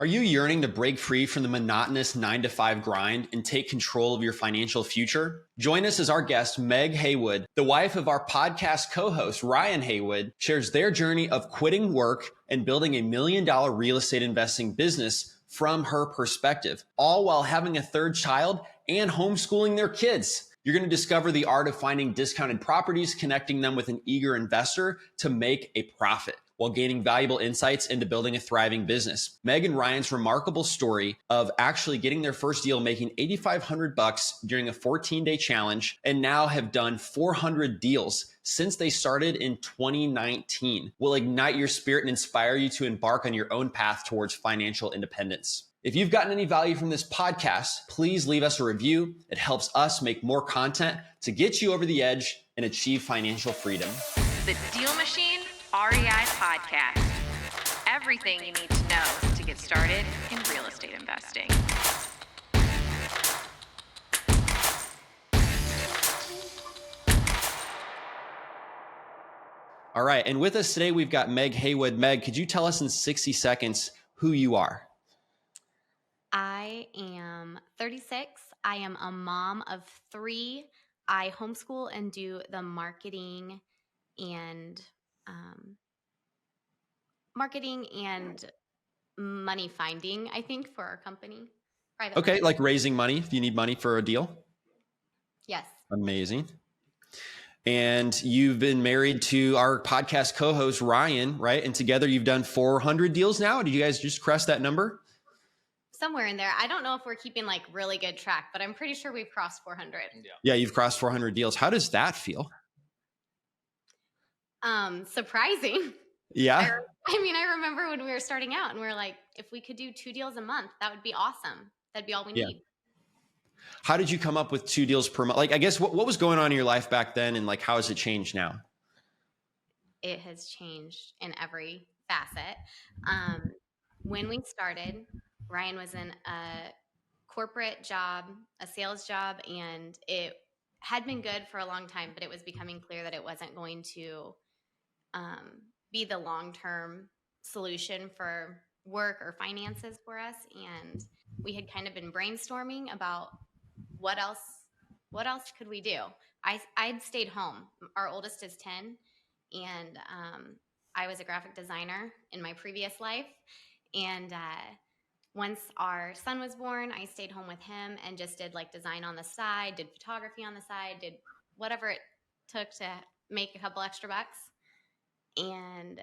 Are you yearning to break free from the monotonous 9 to 5 grind and take control of your financial future? Join us as our guest, Meg Haywood, the wife of our podcast co-host, Ryan Haywood, shares their journey of quitting work and building $1 million real estate investing business from her perspective, all while having a third child and homeschooling their kids. You're going to discover the art of finding discounted properties, connecting them with an eager investor to make a profit, while gaining valuable insights into building a thriving business. Meg and Ryan's remarkable story of actually getting their first deal, making $8,500 during a 14-day challenge, and now have done 400 deals since they started in 2019, will ignite your spirit and inspire you to embark on your own path towards financial independence. If you've gotten any value from this podcast, please leave us a review. It helps us make more content to get you over the edge and achieve financial freedom. The DealMachine REI Podcast. Everything you need to know to get started in real estate investing. All right. And with us today, we've got Meg Haywood. Meg, could you tell us in 60 seconds who you are? I am 36. I am a mom of 3. I homeschool and do the marketing and money finding, I think, for our company. Okay, money. like raising money if you need money for a deal. Yes. Amazing. And you've been married to our podcast co-host, Ryan, right? And together you've done 400 deals now. Did you guys just crest that number? Somewhere in there. I don't know if we're keeping like really good track, but I'm pretty sure we've crossed 400. Yeah, you've crossed 400 deals. How does that feel? Surprising. Yeah. I remember when we were starting out and we were like, if we could do 2 deals a month, that would be awesome. That'd be all we need. How did you come up with 2 deals per month? Like, I guess what was going on in your life back then, and like, how has it changed now? It has changed in every facet. When we started, Ryan was in a corporate job, a sales job, and it had been good for a long time, but it was becoming clear that it wasn't going to be the long-term solution for work or finances for us. And we had kind of been brainstorming about what else could we do? I'd stayed home. Our oldest is 10, and I was a graphic designer in my previous life. And once our son was born, I stayed home with him and just did like design on the side, did photography on the side, did whatever it took to make a couple extra bucks. And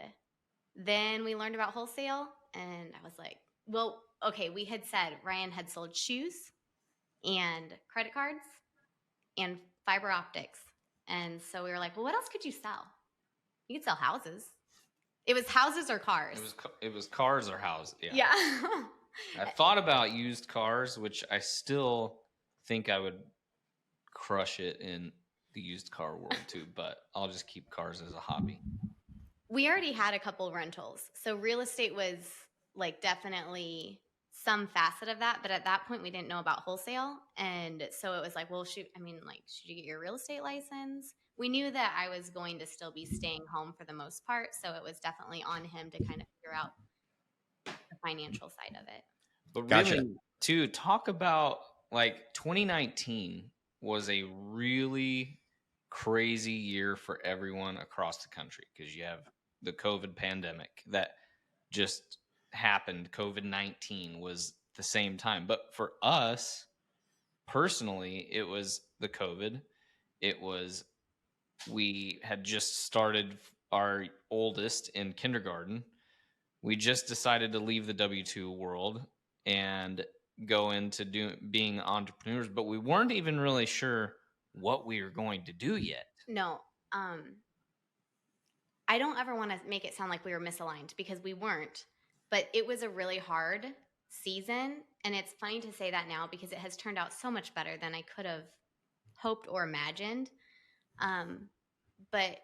then we learned about wholesale, and I was like, well, okay, we had said Ryan had sold shoes and credit cards and fiber optics. And so we were like, well, what else could you sell? You could sell houses. It was houses or cars. It was cars or houses. Yeah. I thought about used cars, which I still think I would crush it in the used car world too, but I'll just keep cars as a hobby. We already had a couple rentals. So real estate was like definitely some facet of that. But at that point we didn't know about wholesale. And so it was like, well, should you get your real estate license? We knew that I was going to still be staying home for the most part. So it was definitely on him to kind of figure out the financial side of it. But Gotcha. really, to talk about like 2019 was a really crazy year for everyone across the country because you have the COVID pandemic that just happened. COVID-19 was the same time. But for us personally, it was the COVID. We had just started our oldest in kindergarten. We just decided to leave the W-2 world and go into being entrepreneurs, but we weren't even really sure what we were going to do yet. No, I don't ever want to make it sound like we were misaligned because we weren't, but it was a really hard season. And it's funny to say that now because it has turned out so much better than I could have hoped or imagined. But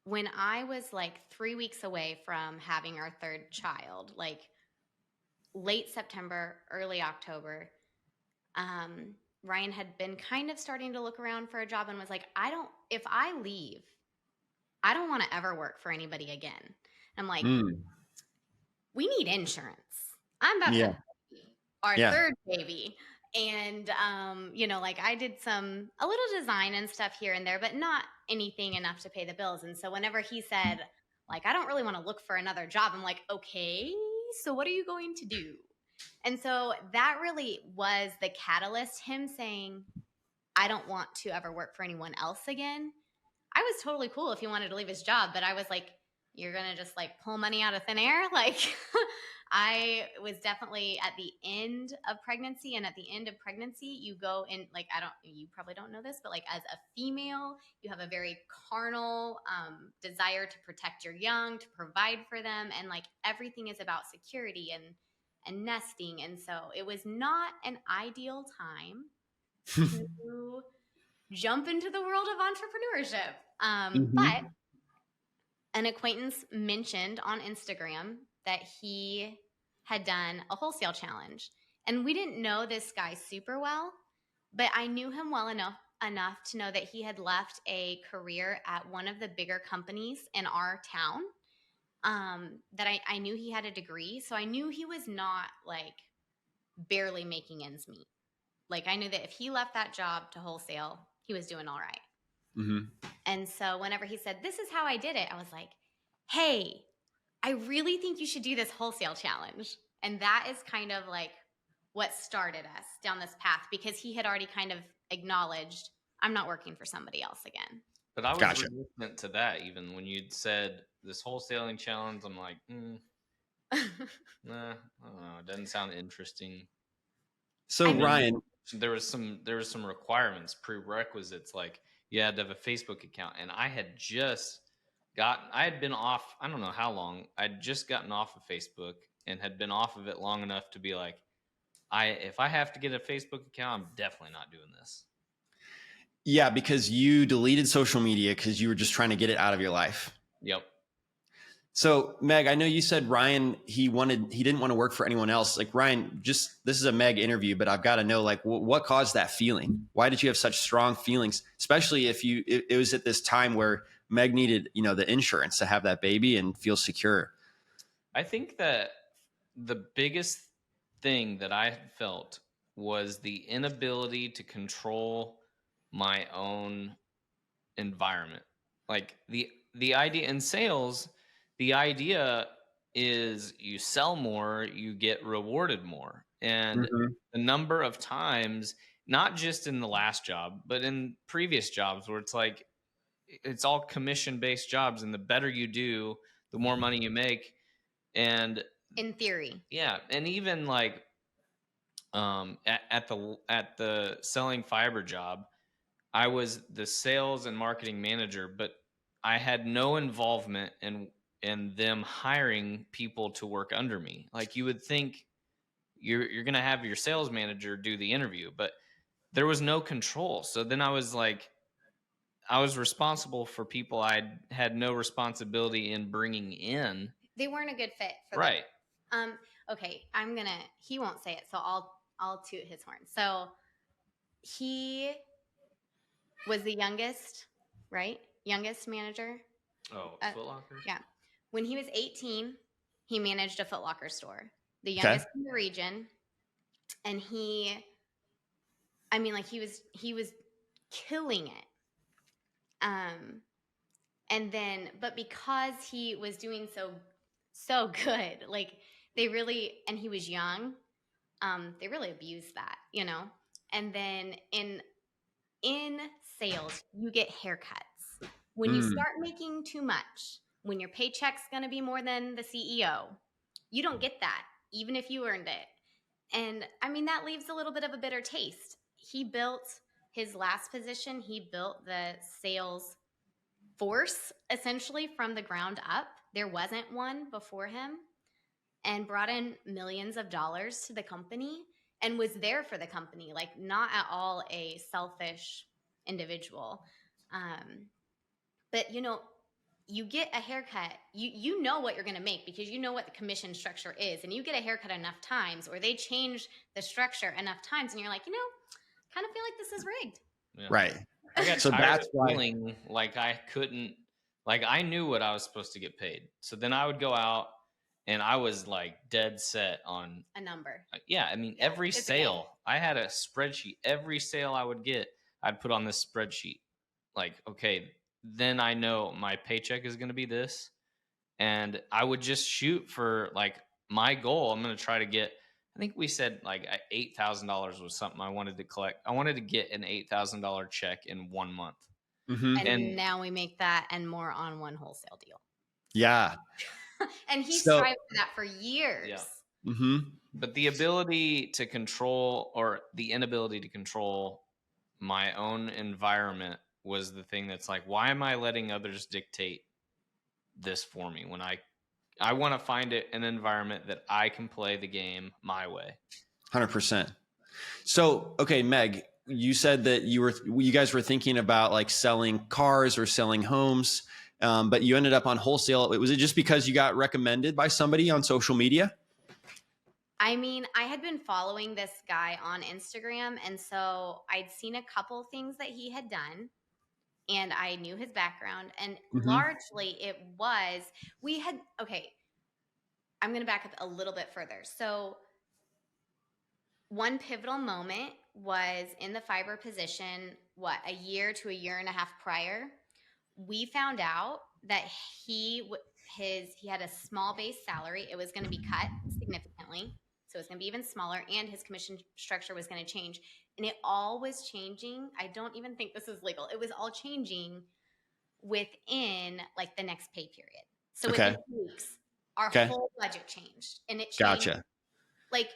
when I was like 3 weeks away from having our third child, like late September, early October, Ryan had been kind of starting to look around for a job and was like, if I leave, I don't want to ever work for anybody again. I'm like, we need insurance. I'm about to Yeah. have our Yeah. third baby. And, like I did a little design and stuff here and there, but not anything enough to pay the bills. And so whenever he said, like, I don't really want to look for another job, I'm like, okay, so what are you going to do? And so that really was the catalyst, him saying, I don't want to ever work for anyone else again. I was totally cool if he wanted to leave his job, but I was like, you're going to just like pull money out of thin air? Like, I was definitely at the end of pregnancy. And at the end of pregnancy, you go in, like, you probably don't know this, but like as a female, you have a very carnal desire to protect your young, to provide for them. And like everything is about security and nesting. And so it was not an ideal time to jump into the world of entrepreneurship. But an acquaintance mentioned on Instagram that he had done a wholesale challenge. And we didn't know this guy super well, but I knew him well enough to know that he had left a career at one of the bigger companies in our town. That I knew he had a degree. So I knew he was not like barely making ends meet. Like I knew that if he left that job to wholesale, he was doing all right. And so whenever he said, this is how I did it, I was like, hey, I really think you should do this wholesale challenge. And that is kind of like what started us down this path, because he had already kind of acknowledged, I'm not working for somebody else again. But I was resistant to that. Even when you'd said this wholesaling challenge, I'm like, nah, I don't know. It doesn't sound interesting. So Ryan, there was some requirements, prerequisites, like you had to have a Facebook account, and I had been off, I don't know how long. I'd just gotten off of Facebook and had been off of it long enough to be like, if I have to get a Facebook account, I'm definitely not doing this. Yeah, because you deleted social media because you were just trying to get it out of your life. Yep. So Meg, I know you said Ryan, he didn't want to work for anyone else. Like Ryan, this is a Meg interview, but I've got to know, like, what caused that feeling? Why did you have such strong feelings? Especially if it was at this time where Meg needed, the insurance to have that baby and feel secure. I think that the biggest thing that I felt was the inability to control my own environment. Like the idea in sales, the idea is you sell more, you get rewarded more. And the number of times, not just in the last job, but in previous jobs where it's like, it's all commission-based jobs, and the better you do, the more money you make. And in theory, yeah. And even like at the selling fiber job, I was the sales and marketing manager, but I had no involvement in them hiring people to work under me. Like you would think you're going to have your sales manager do the interview, but there was no control. So then I was like, I was responsible for people I had no responsibility in bringing in. They weren't a good fit for right. them. Okay, he won't say it, so I'll toot his horn. So he was the youngest, right? Youngest manager. Oh, Foot Locker? Yeah. When he was 18, he managed a Foot Locker store, the youngest in the region. And he was killing it. But because he was doing so good, like and he was young, they really abused that, And then in sales, you get haircuts. When you start making too much, when your paycheck's going to be more than the CEO, you don't get that, even if you earned it. And that leaves a little bit of a bitter taste. He built his last position. He built the sales force essentially from the ground up. There wasn't one before him, and brought in millions of dollars to the company and was there for the company, like not at all a selfish individual. But you get a haircut, you know what you're going to make because you know what the commission structure is, and you get a haircut enough times, or they change the structure enough times, and you're like, kind of feel like this is rigged. Yeah. Right. I got so that's why feeling like I couldn't, like I knew what I was supposed to get paid. So then I would go out And I was like dead set on A number. yeah, I mean, Yeah, every it's a game. sale, I had a spreadsheet. Every sale I would get, I'd put on this spreadsheet. Like, okay, then I know my paycheck is going to be this. And I would just shoot for like my goal. I'm going to try to get, I think we said like $8,000 was something I wanted to collect. I wanted to get an $8,000 check in 1 month. And now we make that and more on one wholesale deal. Yeah. And he strived for that for years. Yeah. But the ability to control, or the inability to control my own environment, was the thing that's like, why am I letting others dictate this for me when I want to find an environment that I can play the game my way. 100%. So, okay, Meg, you said that you guys were thinking about like selling cars or selling homes, but you ended up on wholesale. Was it just because you got recommended by somebody on social media? I mean, I had been following this guy on Instagram, and so I'd seen a couple things that he had done, and I knew his background, and largely it was, I'm going to back up a little bit further. So one pivotal moment was in the fiber position, a year to a year and a half prior. We found out that he had a small base salary. It was going to be cut significantly. So it's going to be even smaller, and his commission structure was going to change. And it all was changing. I don't even think this is legal. It was all changing within like the next pay period. So within 2 weeks, our whole budget changed, and it changed. Gotcha. Like,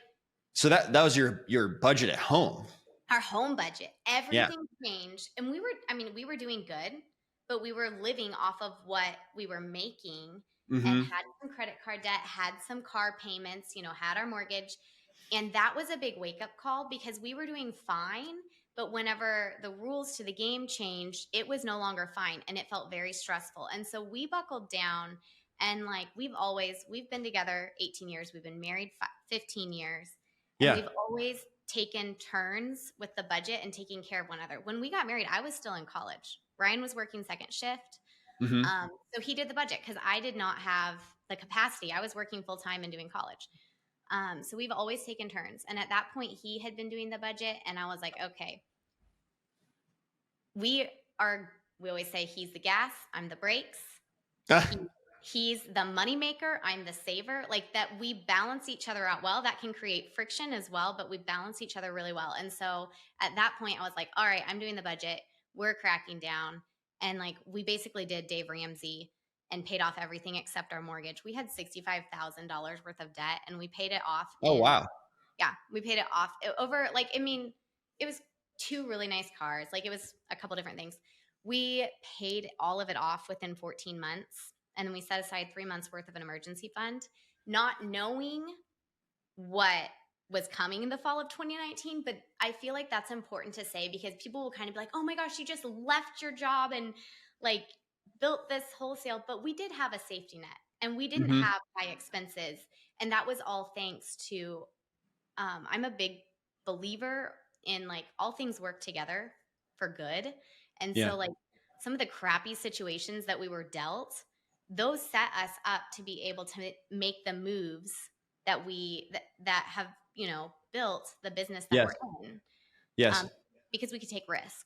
so that was your budget at home. Our home budget, everything changed, and we were doing good, but we were living off of what we were making, and had some credit card debt, had some car payments, had our mortgage. And that was a big wake-up call, because we were doing fine, but whenever the rules to the game changed, it was no longer fine, and it felt very stressful. And so we buckled down, and like we've been together 18 years. We've been married 15 years. And we've always taken turns with the budget and taking care of one another. When we got married, I was still in college. Ryan was working second shift. So he did the budget because I did not have the capacity. I was working full time and doing college. So we've always taken turns. And at that point, he had been doing the budget, and I was like, okay, we always say he's the gas, I'm the brakes. He's the moneymaker, I'm the saver. Like that, we balance each other out well. That can create friction as well, but we balance each other really well. And so at that point, I was like, all right, I'm doing the budget. We're cracking down. And like, we basically did Dave Ramsey and paid off everything except our mortgage. We had $65,000 worth of debt, and we paid it off. Oh, wow. Yeah, we paid it off over, like, I mean, it was 2 really nice cars. Like, it was a couple different things. We paid all of it off within 14 months. And then we set aside 3 months worth of an emergency fund, not knowing what was coming in the fall of 2019. But I feel like that's important to say, because people will kind of be like, oh my gosh, you just left your job and like built this wholesale. But we did have a safety net, and we didn't have high expenses. And that was all thanks to, I'm a big believer in like all things work together for good. And so like some of the crappy situations that we were dealt, those set us up to be able to make the moves that that have, built the business that we're in. Yes. Because we could take risk.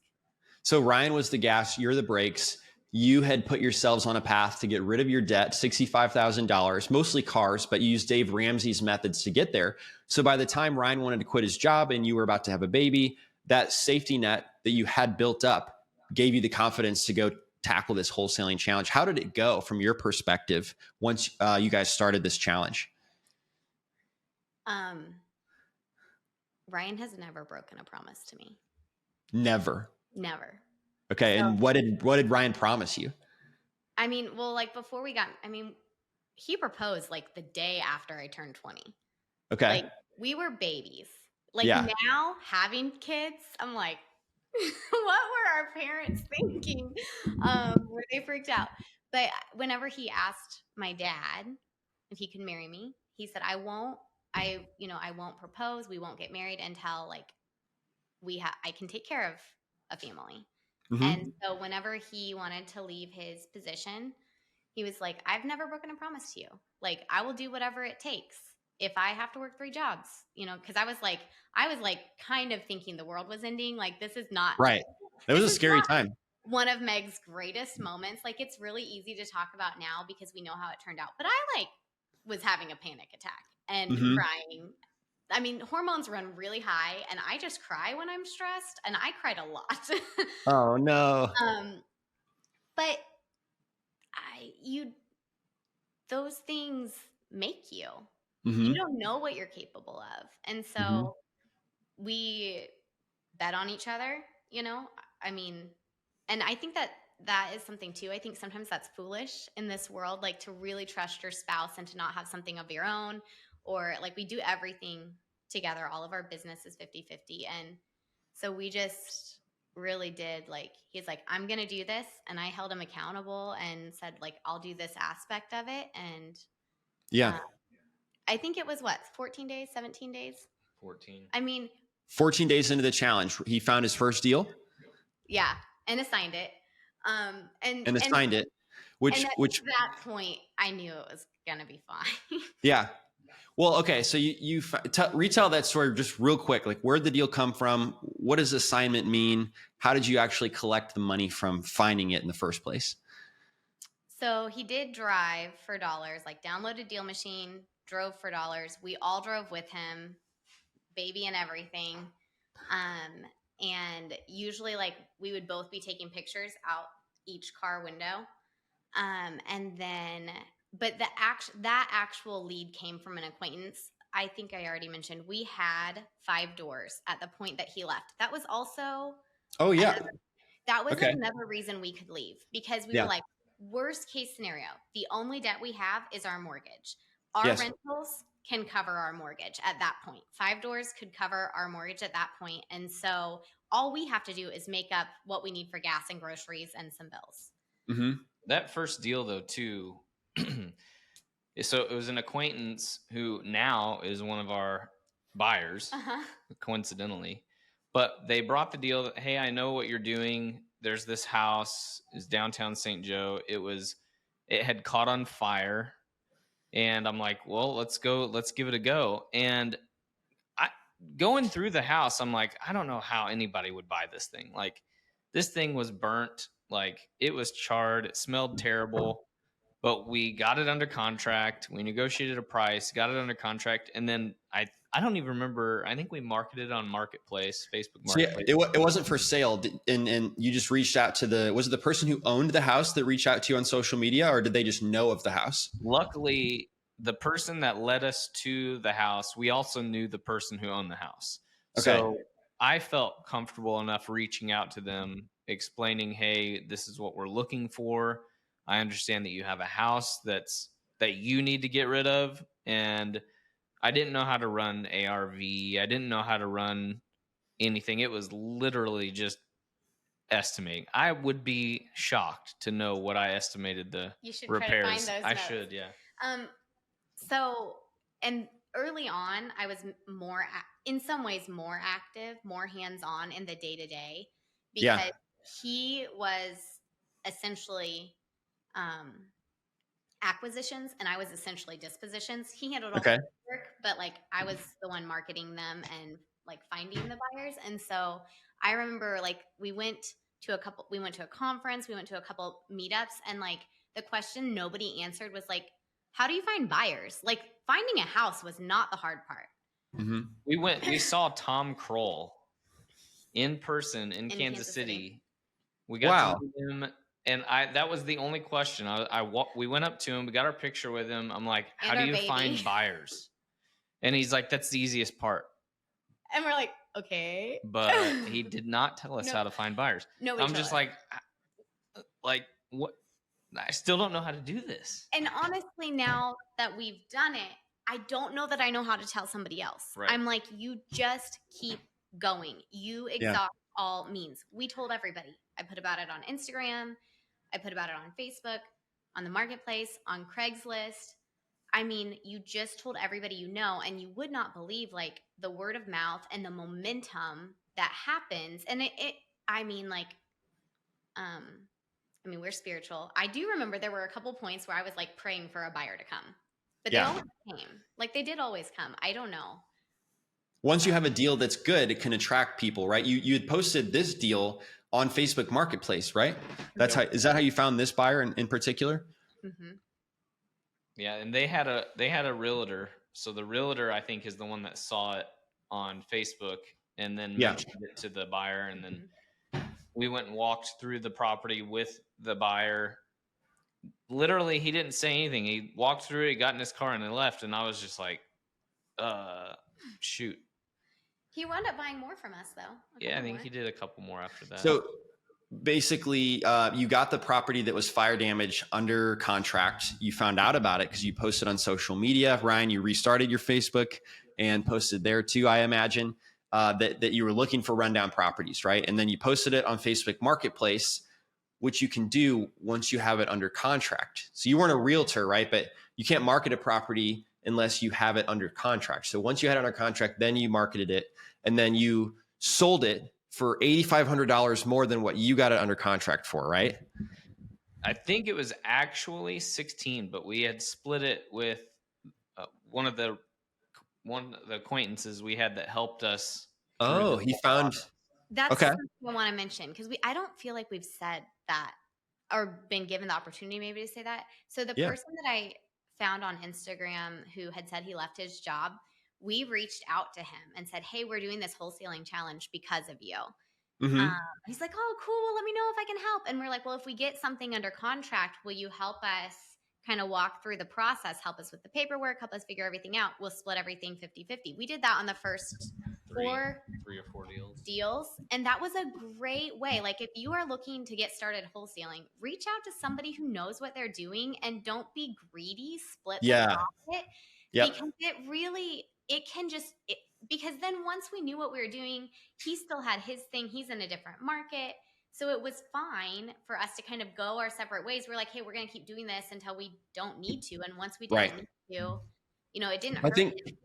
So Ryan was the gas, you're the brakes. You had put yourselves on a path to get rid of your debt, $65,000, mostly cars, but you used Dave Ramsey's methods to get there. So by the time Ryan wanted to quit his job and you were about to have a baby, that safety net that you had built up gave you the confidence to go tackle this wholesaling challenge. How did it go from your perspective once you guys started this challenge? Ryan has never broken a promise to me. Never. Okay. So, and what did Ryan promise you? I mean, well, like before he proposed like the day after I turned 20. Okay. Like we were babies. Like now having kids, I'm like, what were our parents thinking? Were they freaked out? But whenever he asked my dad if he could marry me, he said, I won't propose. We won't get married until like I can take care of a family. And so whenever he wanted to leave his position, He was like, I've never broken a promise to you. Like, I will do whatever it takes. If I have to work 3 jobs, you know, because I was like kind of thinking the world was ending. Like, this is not Right. It was a scary time. one of Meg's greatest moments. Like, it's really easy to talk about now because we know how it turned out. But I like was having a panic attack and crying. I mean, hormones run really high, and I just cry when I'm stressed, and I cried a lot. Oh no. But those things make you. You don't know what you're capable of. And so we bet on each other, you know? I mean, and I think that is something too. I think sometimes that's foolish in this world, like to really trust your spouse and to not have something of your own, or like we do everything together. All of our business is 50-50. And so we just really did, like, he's like, I'm going to do this. And I held him accountable and said, like, I'll do this aspect of it. And I think it was 14 days, 17 days? 14. I mean, 14 days into the challenge, he found his first deal. Yeah. And assigned it. And assigned it, which at that point, I knew it was going to be fine. Yeah. Well, okay. So you retell that story just real quick. Like, where'd the deal come from? What does assignment mean? How did you actually collect the money from finding it in the first place? So he did drive for dollars, like downloaded DealMachine, drove for dollars. We all drove with him, baby and everything. And usually, like, we would both be taking pictures out each car window. And then, but that actual lead came from an acquaintance. I think I already mentioned we had 5 doors at the point that he left. That was also another reason we could leave, because we were like, worst case scenario, the only debt we have is our mortgage. Our rentals can cover our mortgage at that point. 5 doors could cover our mortgage at that point. And so all we have to do is make up what we need for gas and groceries and some bills. That first deal, though, too. So it was an acquaintance who now is one of our buyers, coincidentally. But they brought the deal that, hey, I know what you're doing. There's this house, is downtown St. Joe. It had caught on fire. And I'm like, well, let's give it a go. And going through the house, I'm like, I don't know how anybody would buy this thing. Like, this thing was burnt. Like, it was charred. It smelled terrible. But we got it under contract. We negotiated a price, got it under contract. And then I don't even remember. I think we marketed on Marketplace, Facebook Marketplace. So it wasn't for sale. And you just reached out to was it the person who owned the house that reached out to you on social media, or did they just know of the house? Luckily, the person that led us to the house, we also knew the person who owned the house. Okay. So I felt comfortable enough reaching out to them, explaining, hey, this is what we're looking for. I understand that you have a house that you need to get rid of. And I didn't know how to run ARV. I didn't know how to run anything. It was literally just estimating. I would be shocked to know what I estimated the repairs. Try to find those notes. Should, yeah. So, and early on, I was in some ways more active, more hands-on in the day-to-day, because he was essentially acquisitions and I was essentially dispositions. He handled all the work, but like I was the one marketing them and like finding the buyers. And so I remember, like, we went to a conference, we went to a couple meetups, and like the question nobody answered was like, how do you find buyers? Like, finding a house was not the hard part. We saw Tom Kroll in person in Kansas City. We got to meet him. And that was the only question. We went up to him. We got our picture with him. I'm like, how do you find buyers? And he's like, that's the easiest part. And we're like, okay. But he did not tell us how to find buyers. No, I'm just like what? I still don't know how to do this. And honestly, now that we've done it, I don't know that I know how to tell somebody else. Right. I'm like, you just keep going. You exhaust all means. We told everybody. I put about it on Instagram. I put about it on Facebook, on the Marketplace, on Craigslist. I mean, you just told everybody you know, and you would not believe like the word of mouth and the momentum that happens. And I mean, we're spiritual. I do remember there were a couple points where I was like praying for a buyer to come, but they always came. Like they did always come. I don't know. Once you have a deal that's good, it can attract people, right? You had posted this deal on Facebook Marketplace, right? Is that how you found this buyer in particular? Mm-hmm. Yeah, and they had a realtor. So the realtor, I think, is the one that saw it on Facebook and then mentioned it to the buyer, and then we went and walked through the property with the buyer. Literally, he didn't say anything. He walked through it, he got in his car, and he left. And I was just like, shoot. He wound up buying more from us, though. Yeah, I think he did a couple more after that. So basically, you got the property that was fire damage under contract. You found out about it because you posted on social media. Ryan, you restarted your Facebook and posted there too, I imagine, that you were looking for rundown properties, right? And then you posted it on Facebook Marketplace, which you can do once you have it under contract. So you weren't a realtor, right? But you can't market a property unless you have it under contract. So once you had it under contract, then you marketed it, and then you sold it for $8,500 more than what you got it under contract for, right? I think it was actually 16, but we had split it with one of the acquaintances we had that helped us. Oh, he found. That's okay. something I want to mention because I don't feel like we've said that or been given the opportunity maybe to say that. So the person that I found on Instagram who had said he left his job, we reached out to him and said, hey, we're doing this wholesaling challenge because of you. Mm-hmm. He's like, oh, cool. Well, let me know if I can help. And we're like, well, if we get something under contract, will you help us kind of walk through the process, help us with the paperwork, help us figure everything out? We'll split everything 50-50. We did that on the first three or four deals. And that was a great way. Like if you are looking to get started wholesaling, reach out to somebody who knows what they're doing and don't be greedy, split the profit. Because because then once we knew what we were doing, he still had his thing. He's in a different market. So it was fine for us to kind of go our separate ways. We're like, hey, we're going to keep doing this until we don't need to. And once we didn't need to, it didn't hurt anything.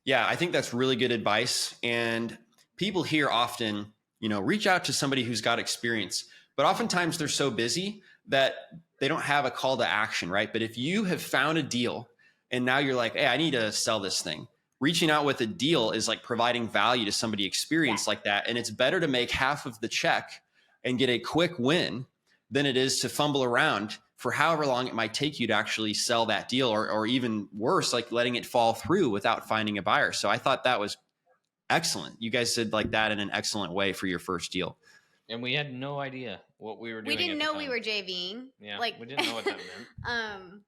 Yeah, I think that's really good advice. And people here often, reach out to somebody who's got experience, but oftentimes they're so busy that they don't have a call to action, right? But if you have found a deal and now you're like, hey, I need to sell this thing. Reaching out with a deal is like providing value to somebody experienced like that. And it's better to make half of the check and get a quick win than it is to fumble around for however long it might take you to actually sell that deal, or even worse, like letting it fall through without finding a buyer. So I thought that was excellent. You guys did like that in an excellent way for your first deal. And we had no idea what we were doing. We didn't know we were JVing. Yeah, we didn't know what that meant.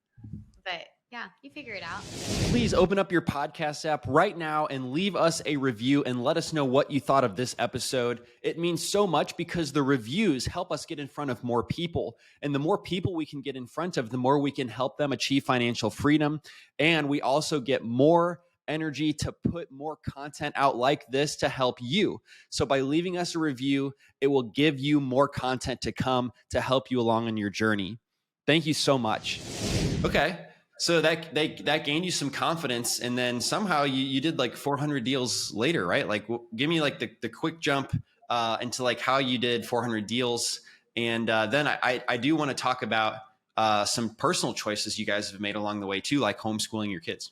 But yeah, you figure it out. Please open up your podcast app right now and leave us a review and let us know what you thought of this episode. It means so much because the reviews help us get in front of more people. And the more people we can get in front of, the more we can help them achieve financial freedom. And we also get more energy to put more content out like this to help you. So by leaving us a review, it will give you more content to come to help you along on your journey. Thank you so much. Okay. So that gained you some confidence, and then somehow you did like 400 deals later, right? Like, give me like the quick jump into like how you did 400 deals, and then I do want to talk about some personal choices you guys have made along the way too, like homeschooling your kids.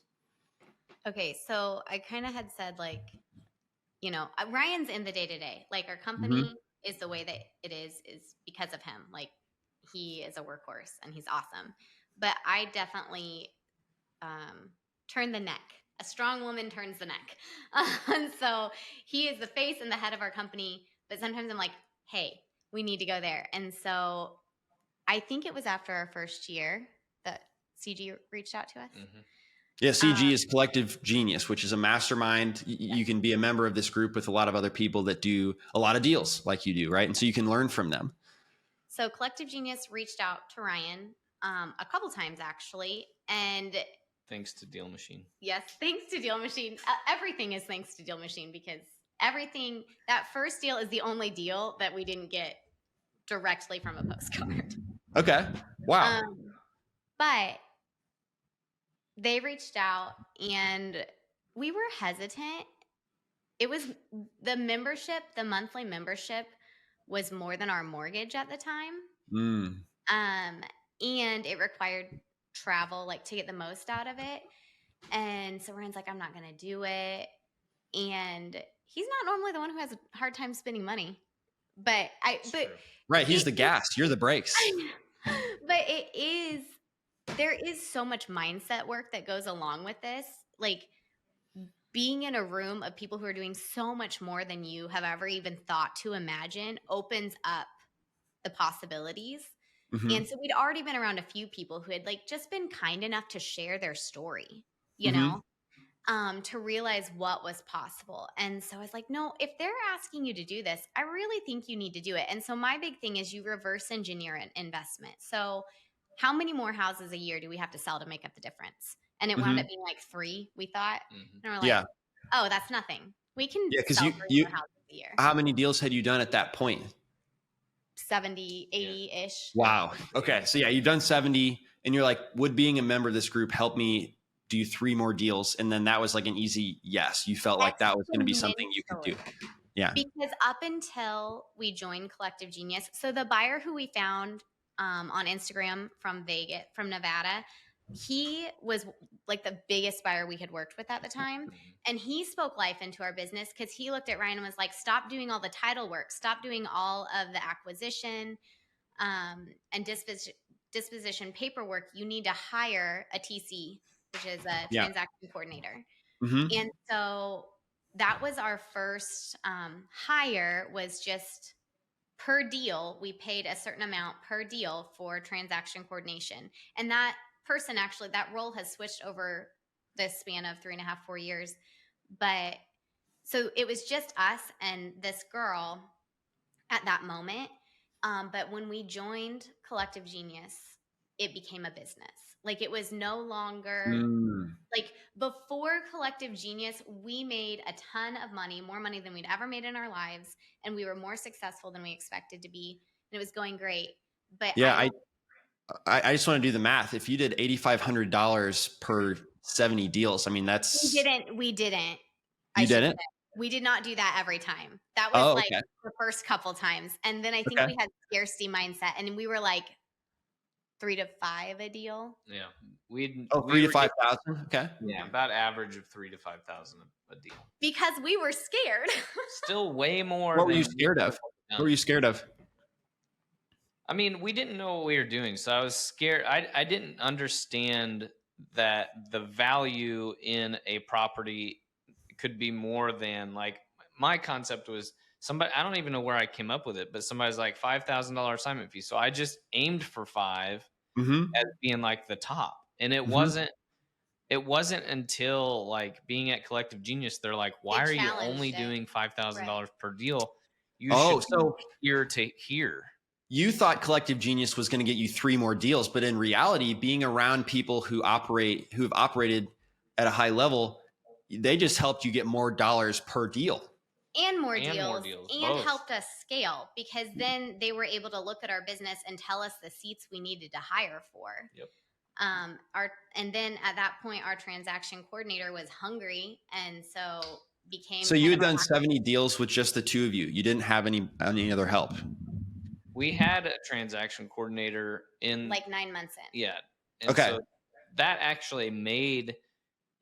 Okay, so I kind of had said like, Ryan's in the day-to-day. Like our company is the way that it is because of him. Like he is a workhorse and he's awesome. But I definitely turn the neck. A strong woman turns the neck. And so he is the face and the head of our company. But sometimes I'm like, hey, we need to go there. And so I think it was after our first year that CG reached out to us. Mm-hmm. Yeah, CG is Collective Genius, which is a mastermind. You can be a member of this group with a lot of other people that do a lot of deals like you do, right? And so you can learn from them. So Collective Genius reached out to Ryan a couple times actually, and thanks to DealMachine. Yes, thanks to DealMachine. Everything is thanks to DealMachine because that first deal is the only deal that we didn't get directly from a postcard. Okay. Wow. But they reached out and we were hesitant. It was the monthly membership was more than our mortgage at the time. Mm. And it required travel, like to get the most out of it. And so Ryan's like, I'm not going to do it. And he's not normally the one who has a hard time spending money, but right. He's the gas. You're the brakes. But there is so much mindset work that goes along with this. Like being in a room of people who are doing so much more than you have ever even thought to imagine opens up the possibilities. Mm-hmm. And so we'd already been around a few people who had like just been kind enough to share their story, you Mm-hmm. know, to realize what was possible. And so I was like, no, if they're asking you to do this, I really think you need to do it. And so my big thing is you reverse engineer an investment. So how many more houses a year do we have to sell to make up the difference? And it wound up being like 3, we thought. And we're like, oh, that's nothing. We can sell 3 more houses a year. How many deals had you done at that point? 70, 80-ish. Wow. Okay. So yeah, you've done 70 and you're like, would being a member of this group help me do 3 more deals? And then that was like an easy yes. You felt like that was going to be something you could do. Yeah. Because up until we joined Collective Genius, so the buyer who we found on Instagram from Nevada, he was like the biggest buyer we had worked with at the time. And he spoke life into our business because he looked at Ryan and was like, stop doing all the title work, stop doing all of the acquisition and disposition paperwork. You need to hire a TC, which is a transaction coordinator. Mm-hmm. And so that was our first hire, was just per deal. We paid a certain amount per deal for transaction coordination. And that person, actually, that role has switched over this span of 3.5, 4 years. But so it was just us and this girl at that moment. But when we joined Collective Genius, it became a business. Like it was no longer like before Collective Genius, we made a ton of money, more money than we'd ever made in our lives. And we were more successful than we expected to be. And it was going great. But yeah, I just want to do the math. If you did $8,500 per 70 deals, I mean, that's. We didn't. You didn't? We did not do that every time. That was okay. The first couple times. And then I think we had scarcity mindset and we were like 3 to 5 a deal. Yeah. 3 to 5,000. Okay. Yeah. About average of 3 to 5,000 a deal. Because we were scared. Still way more. What were you scared of? What were you scared of? I mean, we didn't know what we were doing. So I was scared. I didn't understand that the value in a property could be more than, like, my concept was somebody, I don't even know where I came up with it, but somebody's like $5,000 assignment fee. So I just aimed for 5 as being like the top. And it wasn't until like being at Collective Genius, they're like, why are you only doing $5,000 per deal? You should be here to here. You thought Collective Genius was going to get you 3 more deals, but in reality, being around people who have operated at a high level, they just helped you get more dollars per deal. And more deals and helped us scale, because then they were able to look at our business and tell us the seats we needed to hire for. Yep. And then at that point, our transaction coordinator was hungry, and so became. So you had done 70 deals with just the 2 of you. You didn't have any other help. We had a transaction coordinator in like 9 months in. Yeah. And so that actually made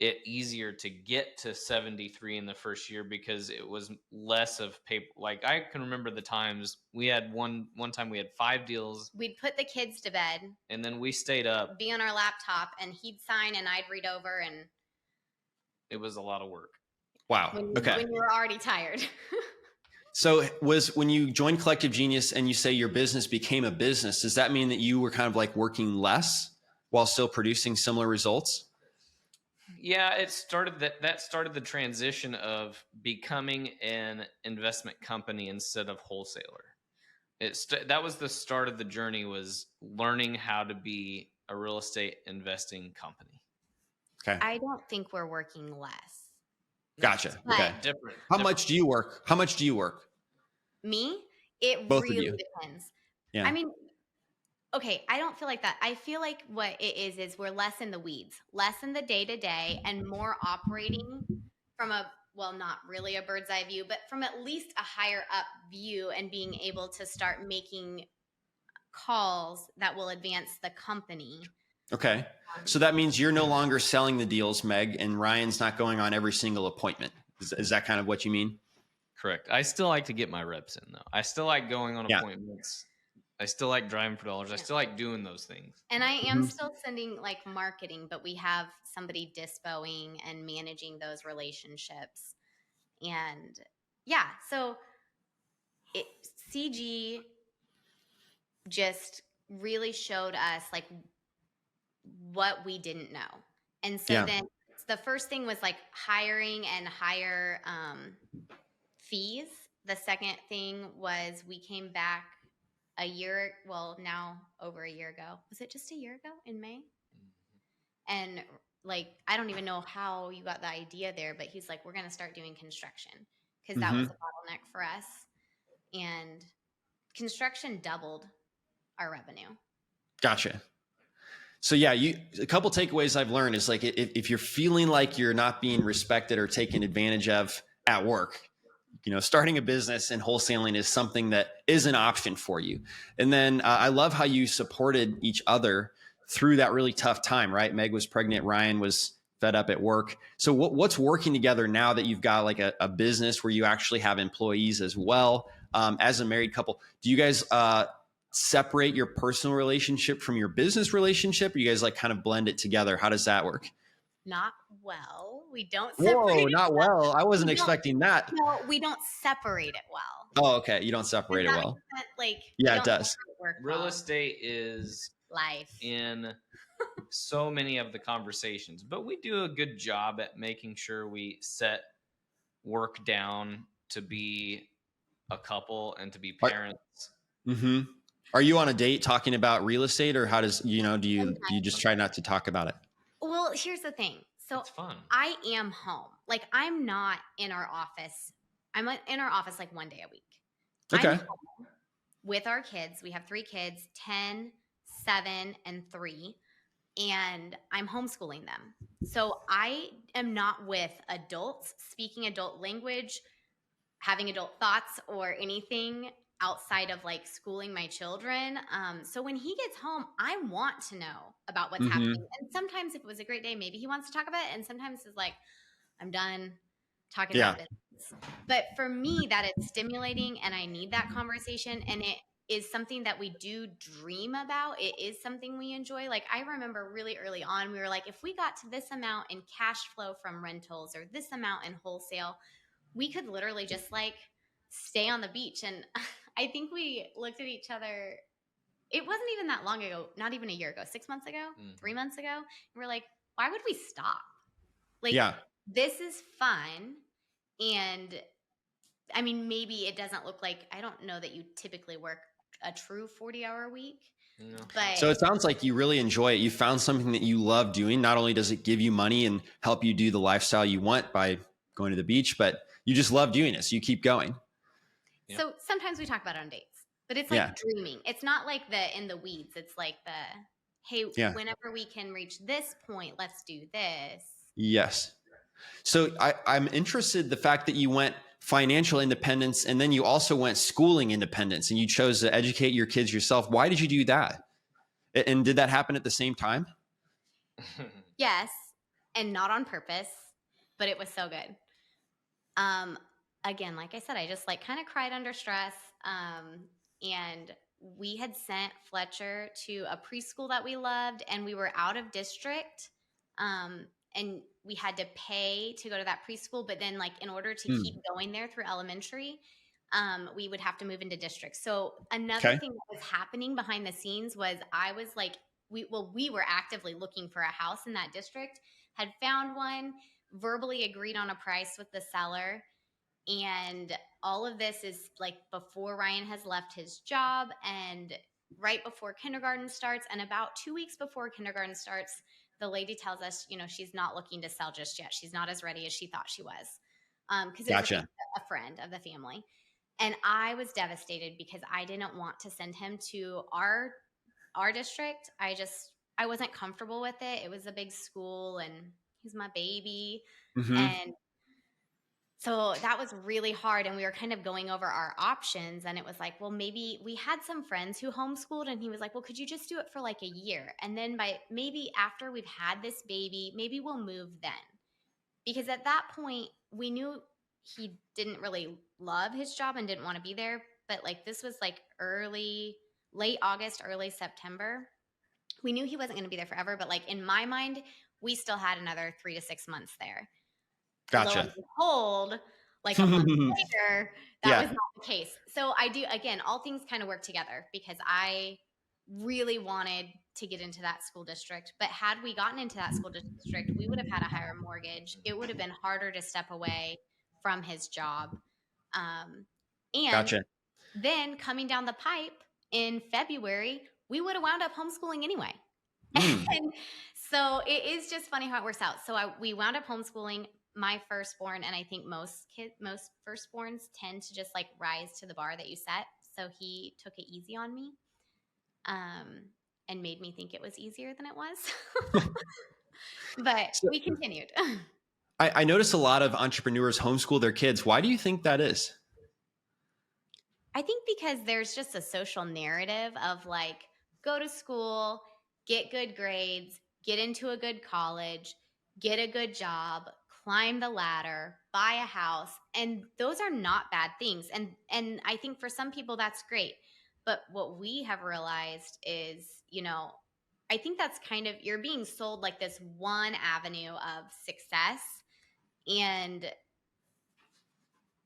it easier to get to 73 in the first year, because it was less of paper. Like I can remember the times we had one time we had 5 deals. We'd put the kids to bed and then we stayed up, be on our laptop, and he'd sign and I'd read over, and it was a lot of work. Wow. When you were already tired. So when you joined Collective Genius and you say your business became a business, does that mean that you were kind of like working less while still producing similar results? Yeah, it started that started the transition of becoming an investment company instead of wholesaler. That was the start of the journey, was learning how to be a real estate investing company. Okay. I don't think we're working less. Gotcha. Okay. Different. How much do you work? Me? It Both really of you. depends. Yeah. I mean, okay, I don't feel like that. I feel like what it is we're less in the weeds, less in the day-to-day, and more operating from not really a bird's eye view, but from at least a higher up view, and being able to start making calls that will advance the company. Okay. So that means you're no longer selling the deals, Meg, and Ryan's not going on every single appointment. Is that kind of what you mean? Correct. I still like to get my reps in, though. I still like going on Yeah. appointments. I still like driving for dollars. I Yeah. still like doing those things. And I am still sending like marketing, but we have somebody dispoing and managing those relationships. And yeah, so CG just really showed us like what we didn't know. And so then the first thing was like hiring and higher fees. The second thing was we came back now over a year ago. Was it just a year ago in May? And like, I don't even know how you got the idea there, but he's like, we're going to start doing construction because that was a bottleneck for us. And construction doubled our revenue. Gotcha. So yeah, a couple takeaways I've learned is like, if you're feeling like you're not being respected or taken advantage of at work, starting a business and wholesaling is something that is an option for you. And then I love how you supported each other through that really tough time, right? Meg was pregnant. Ryan was fed up at work. So what's working together now that you've got like a business where you actually have employees as well? As a married couple, do you guys separate your personal relationship from your business relationship? Or you guys like kind of blend it together? How does that work? Not well. We don't separate Whoa, it not well. I wasn't expecting that. No, we don't separate it well. Oh, okay. You don't separate it well. Like, yeah, it does. Real estate is life in so many of the conversations, but we do a good job at making sure we set work down to be a couple and to be parents. Are you on a date talking about real estate, or how does, do you just try not to talk about it? Well, here's the thing. So it's fun. I am home. Like, I'm not in our office. I'm in our office like one day a week. Okay. I'm home with our kids. We have 3 kids, 10, 7, and 3. And I'm homeschooling them. So I am not with adults speaking adult language, having adult thoughts, or anything outside of like schooling my children. So when he gets home, I want to know about what's happening. And sometimes if it was a great day, maybe he wants to talk about it. And sometimes it's like, I'm done talking about business. But for me, that is stimulating and I need that conversation. And it is something that we do dream about. It is something we enjoy. Like, I remember really early on, we were like, if we got to this amount in cash flow from rentals or this amount in wholesale, we could literally just like stay on the beach. And I think we looked at each other. It wasn't even that long ago, not even a year ago, 6 months ago, 3 months ago. And we're like, why would we stop? Like, this is fun. And I mean, maybe it doesn't look like, I don't know that you typically work a true 40-hour week. No. But so it sounds like you really enjoy it. You found something that you love doing. Not only does it give you money and help you do the lifestyle you want by going to the beach, but you just love doing it. So you keep going. So sometimes we talk about it on dates, but it's like dreaming. It's not like the in the weeds. It's like hey, whenever we can reach this point, let's do this. Yes. So I'm interested the fact that you went financial independence and then you also went schooling independence and you chose to educate your kids yourself. Why did you do that? And did that happen at the same time? Yes. And not on purpose, but it was so good. Again, like I said, I just like kind of cried under stress. And we had sent Fletcher to a preschool that we loved and we were out of district. And we had to pay to go to that preschool, but then like in order to keep going there through elementary, we would have to move into district. So another thing that was happening behind the scenes was I was like, we were actively looking for a house in that district, had found one, verbally agreed on a price with the seller. And all of this is like before Ryan has left his job and right before kindergarten starts. And about 2 weeks before kindergarten starts, the lady tells us, she's not looking to sell just yet. She's not as ready as she thought she was. Because it was a friend of the family. And I was devastated because I didn't want to send him to our district. I wasn't comfortable with it. It was a big school and he's my baby. And So that was really hard. And we were kind of going over our options. And it was like, well, maybe we had some friends who homeschooled, and he was like, well, could you just do it for like a year? And then maybe after we've had this baby, maybe we'll move then. Because at that point, we knew he didn't really love his job and didn't want to be there. But like this was like late August, early September. We knew he wasn't going to be there forever. But like in my mind, we still had another 3 to 6 months there. Lo and Gotcha. behold, like a month later, that Yeah. was not the case. So I do, again, all things kind of work together because I really wanted to get into that school district. But had we gotten into that school district, we would have had a higher mortgage. It would have been harder to step away from his job. And Gotcha. then coming down the pipe in February, we would have wound up homeschooling anyway. And so it is just funny how it works out. So we wound up homeschooling my firstborn, and I think most firstborns tend to just like rise to the bar that you set. So he took it easy on me, and made me think it was easier than it was. But we continued. I notice a lot of entrepreneurs homeschool their kids. Why do you think that is? I think because there's just a social narrative of like, go to school, get good grades, get into a good college, get a good job, climb the ladder, buy a house. And those are not bad things. And I think for some people that's great. But what we have realized is, I think that's kind of, you're being sold like this one avenue of success, and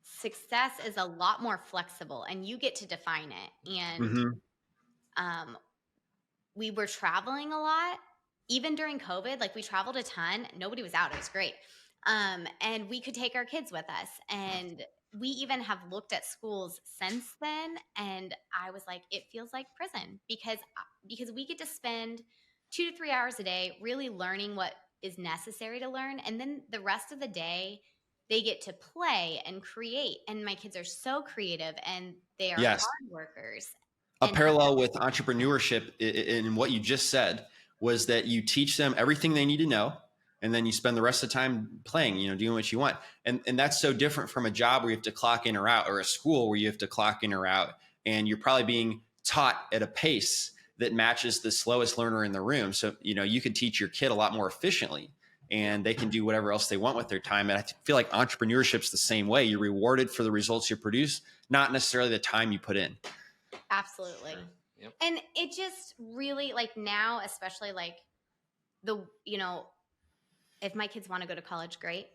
success is a lot more flexible and you get to define it. And we were traveling a lot, even during COVID. Like we traveled a ton. Nobody was out. It was great. And we could take our kids with us. And we even have looked at schools since then. And I was like, it feels like prison because we get to spend 2 to 3 hours a day really learning what is necessary to learn. And then the rest of the day, they get to play and create. And my kids are so creative and they are Yes. hard workers. A parallel with entrepreneurship in what you just said was that you teach them everything they need to know, and then you spend the rest of the time playing, doing what you want. And that's so different from a job where you have to clock in or out, or a school where you have to clock in or out. And you're probably being taught at a pace that matches the slowest learner in the room. So, you could teach your kid a lot more efficiently, and they can do whatever else they want with their time. And I feel like entrepreneurship's the same way. You're rewarded for the results you produce, not necessarily the time you put in. Absolutely. Yep. And it just really, like now, especially like if my kids want to go to college, great.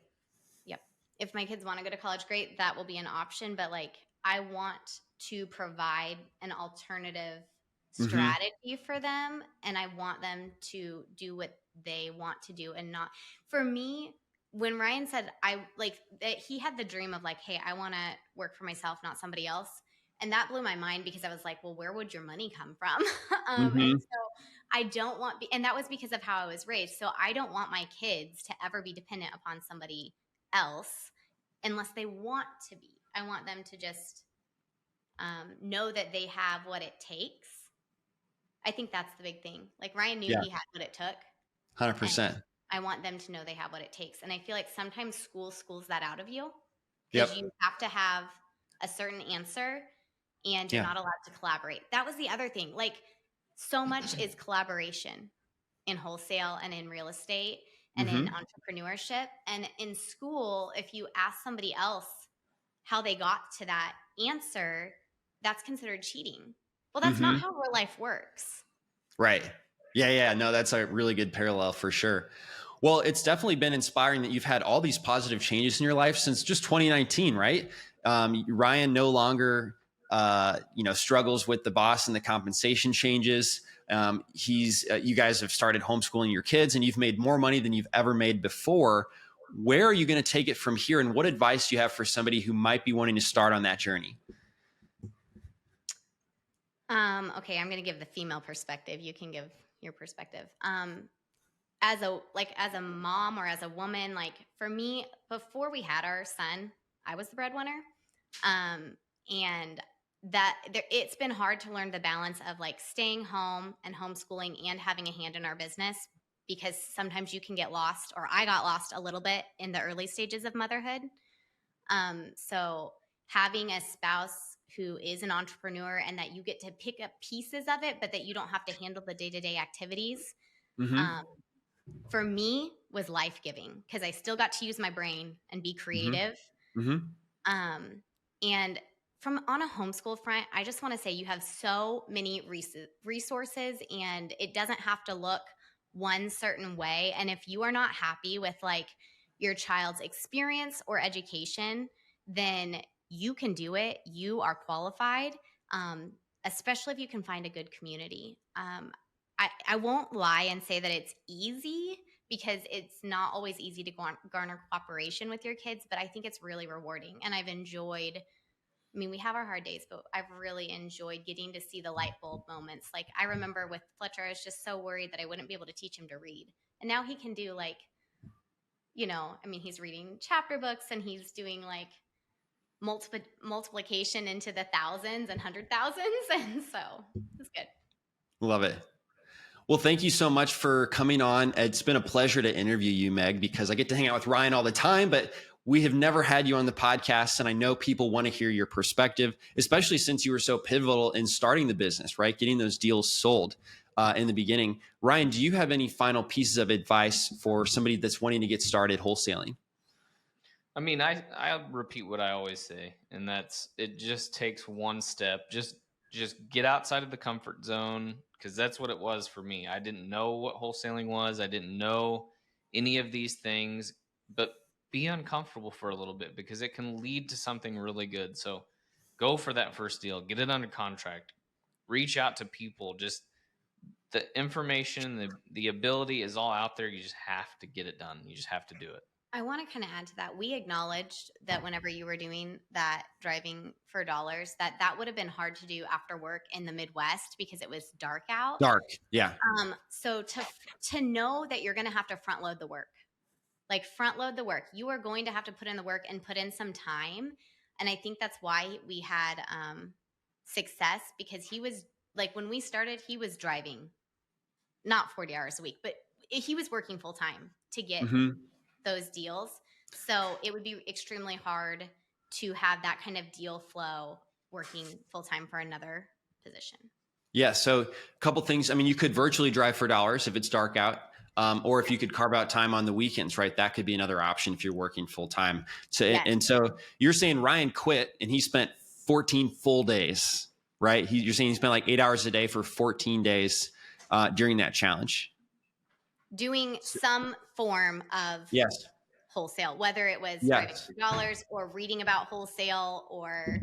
Yep. If my kids want to go to college, great. That will be an option. But like, I want to provide an alternative strategy for them. And I want them to do what they want to do, and not, for me, when Ryan said that he had the dream of like, hey, I want to work for myself, not somebody else. And that blew my mind because I was like, well, where would your money come from? And so I don't want, and that was because of how I was raised. So I don't want my kids to ever be dependent upon somebody else unless they want to be. I want them to just know that they have what it takes. I think that's the big thing. Like Ryan knew he had what it took. 100%. I want them to know they have what it takes. And I feel like sometimes school schools that out of you because you have to have a certain answer. And you're not allowed to collaborate. That was the other thing. Like, so much is collaboration in wholesale and in real estate and in entrepreneurship. And in school, if you ask somebody else how they got to that answer, that's considered cheating. Well, that's not how real life works. Right. Yeah. No, that's a really good parallel for sure. Well, it's definitely been inspiring that you've had all these positive changes in your life since just 2019, right? Ryan no longer struggles with the boss and the compensation changes. You guys have started homeschooling your kids, and you've made more money than you've ever made before. Where are you going to take it from here? And what advice do you have for somebody who might be wanting to start on that journey? Okay, I'm going to give the female perspective. You can give your perspective. As a mom or as a woman, like for me, before we had our son, I was the breadwinner. And it's been hard to learn the balance of like staying home and homeschooling and having a hand in our business, because sometimes you can get lost, or I got lost a little bit in the early stages of motherhood. So having a spouse who is an entrepreneur and that you get to pick up pieces of it, but that you don't have to handle the day-to-day activities, for me was life-giving because I still got to use my brain and be creative. And on a homeschool front, I just want to say you have so many resources, and it doesn't have to look one certain way. And if you are not happy with like your child's experience or education, then you can do it. You are qualified, especially if you can find a good community. I won't lie and say that it's easy because it's not always easy to garner cooperation with your kids, but I think it's really rewarding. And I've enjoyed, we have our hard days, but I've really enjoyed getting to see the light bulb moments. Like I remember with Fletcher, I was just so worried that I wouldn't be able to teach him to read. And now he can do like, he's reading chapter books and he's doing like multiplication into the thousands and 100,000s. And so it's good. Love it. Well, thank you so much for coming on. It's been a pleasure to interview you, Meg, because I get to hang out with Ryan all the time, but we have never had you on the podcast. And I know people want to hear your perspective, especially since you were so pivotal in starting the business, right? Getting those deals sold in the beginning. Ryan, do you have any final pieces of advice for somebody that's wanting to get started wholesaling? I repeat what I always say, and that's it just takes one step. Just get outside of the comfort zone, because that's what it was for me. I didn't know what wholesaling was. I didn't know any of these things, but be uncomfortable for a little bit because it can lead to something really good. So go for that first deal, get it under contract, reach out to people. Just the information, the ability is all out there. You just have to get it done. You just have to do it. I want to kind of add to that. We acknowledged that whenever you were doing that driving for dollars, that would have been hard to do after work in the Midwest because it was dark out. Dark, yeah. So to know that you're going to have to front load the work, you are going to have to put in the work and put in some time. And I think that's why we had success, because he was like, when we started, he was driving not 40 hours a week, but he was working full time to get those deals. So it would be extremely hard to have that kind of deal flow working full time for another position. Yeah. So a couple things. You could virtually drive for dollars if it's dark out, or if you could carve out time on the weekends, right? That could be another option if you're working full time. Yes. And so you're saying Ryan quit and he spent 14 full days, right? You're saying he spent like 8 hours a day for 14 days during that challenge. Doing some form of wholesale, whether it was driving for dollars or reading about wholesale or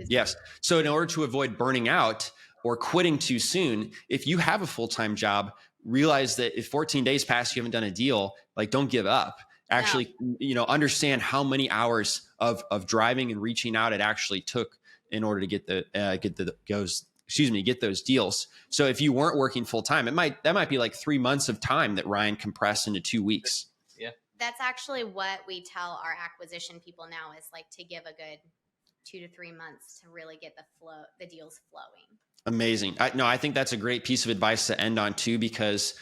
Yes. So in order to avoid burning out or quitting too soon, if you have a full-time job, realize that if 14 days pass, you haven't done a deal, like don't give up. Actually, understand how many hours of driving and reaching out it actually took in order to get those deals. So if you weren't working full time, that might be like 3 months of time that Ryan compressed into 2 weeks. Yeah. That's actually what we tell our acquisition people now, is like to give a good 2 to 3 months to really get the deals flowing. Amazing. I think that's a great piece of advice to end on too, because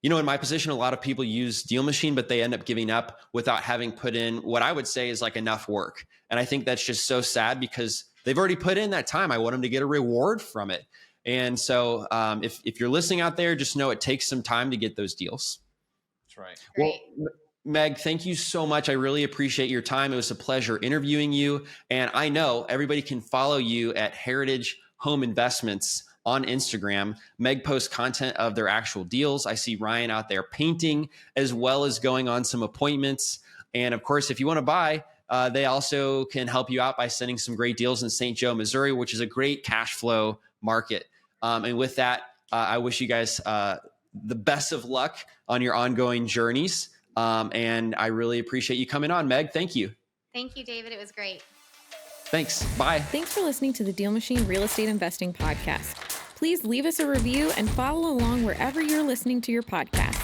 in my position, a lot of people use DealMachine, but they end up giving up without having put in what I would say is like enough work. And I think that's just so sad because they've already put in that time. I want them to get a reward from it. And so if you're listening out there, just know it takes some time to get those deals. That's right. Great. Well, Meg, thank you so much. I really appreciate your time. It was a pleasure interviewing you. And I know everybody can follow you at Heritage Home Investments on Instagram. Meg posts content of their actual deals. I see Ryan out there painting as well as going on some appointments. And of course, if you want to buy, they also can help you out by sending some great deals in St. Joe, Missouri, which is a great cash flow market. And with that, I wish you guys the best of luck on your ongoing journeys. And I really appreciate you coming on, Meg. Thank you. Thank you, David. It was great. Thanks. Bye. Thanks for listening to the DealMachine Real Estate Investing Podcast. Please leave us a review and follow along wherever you're listening to your podcast.